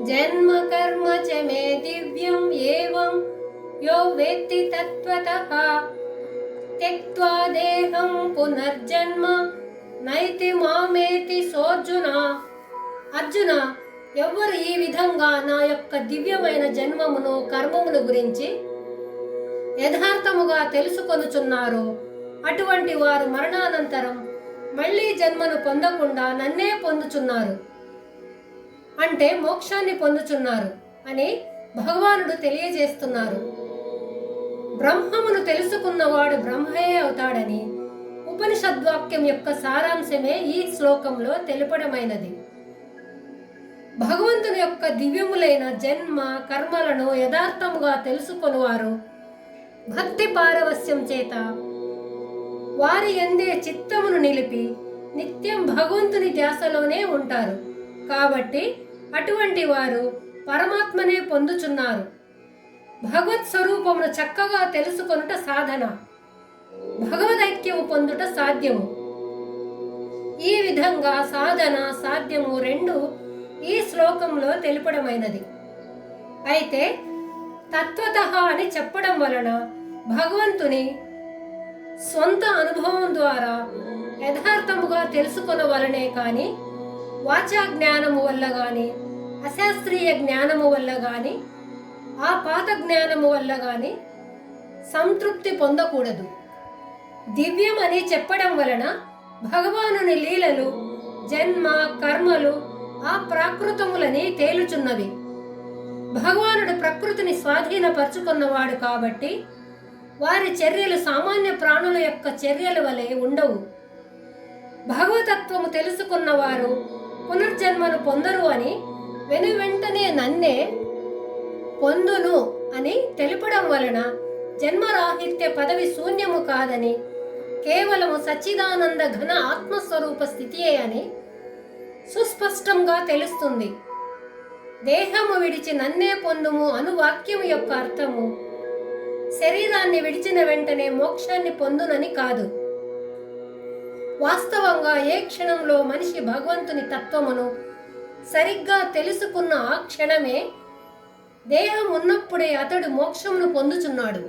జన్మ కర్మ చ మే దివ్యం ఏవం యో వేత్తి తత్వతః త్యక్త్వా దేహం పునర్జన్మ నైతి మామేతి సోర్జున. అర్జున, ఎవ్వరు ఈ విధంగా నా యొక్క దివ్యమైన జన్మమును కర్మమును గురించి యథార్థముగా తెలుసుకొనుచున్నారో అటువంటి వారు మరణానంతరం మళ్ళీ జన్మను పొందకుండా నన్నే పొందుచున్నారు, అంటే మోక్షాన్ని పొందుచున్నారు అని భగవానుడు తెలియజేస్తున్నారు. బ్రహ్మమును తెలుసుకున్నవాడు బ్రహ్మయే అవుతాడని ఉపనిషద్వాక్యం యొక్క సారాంశమే ఈ శ్లోకంలో తెలుపడమైనది. భగవంతుని యొక్క దివ్యములైన జన్మ కర్మలను యథార్థముగా తెలుసుకొనువారు భక్తి పారవస్యం చేత వారి యందే చిత్తమును నిలిపి నిత్యం భగవంతుని ధ్యాసలోనే ఉంటారు. కాబట్టి అటువంటి వారు పరమాత్మనే పొందుచున్నారు. భగవత్ స్వరూపమును చక్కగా తెలుసుకొనుట సాధన, భగవదైక్యము పొందుట సాధ్యము. ఈ విధంగా సాధన సాధ్యము రెండు ఈ శ్లోకంలో తెలుపడమైనది. అయితే తత్వతః అని చెప్పడం వలన భగవంతుని స్వంత అనుభవం ద్వారా యథార్థముగా తెలుసుకొనవలనే కానీ వాచా జ్ఞానము వల్ల కానీ అశాస్త్రీయ జ్ఞానము వల్ల కానీ ఆపాత జ్ఞానము వల్ల కానీ సంతృప్తి పొందకూడదు. దివ్యం అని చెప్పడం వలన భగవానుని లీలలు జన్మ కర్మలు ఆ ప్రాకృతములని తేలుచున్నవి. భగవానుడు ప్రకృతిని స్వాధీనపరుచుకున్నవాడు కాబట్టి వారి చర్యలు సామాన్య ప్రాణుల యొక్క చర్యల వలె ఉండవు. భగవతత్వము తెలుసుకున్నవారు పునర్జన్మను పొందరు అని వెనువెంటనే నన్నే పొందును అని తెలుపడం వలన జన్మరాహిత్య పదవి శూన్యము కాదని, కేవలము సచ్చిదానంద ఘన ఆత్మస్వరూప స్థితియే అని సుస్పష్టంగా తెలుస్తుంది. దేహము విడిచి నన్నే పొందుము అను వాక్యము యొక్క అర్థము శరీరాన్ని విడిచిన వెంటనే మోక్షాన్ని పొందునని కాదు. వాస్తవంగా ఏ క్షణంలో మనిషి భగవంతుని తత్వమును సరిగ్గా తెలుసుకున్న ఆ క్షణమే దేహం ఉన్నప్పుడే అతడు మోక్షమును పొందుచున్నాడు.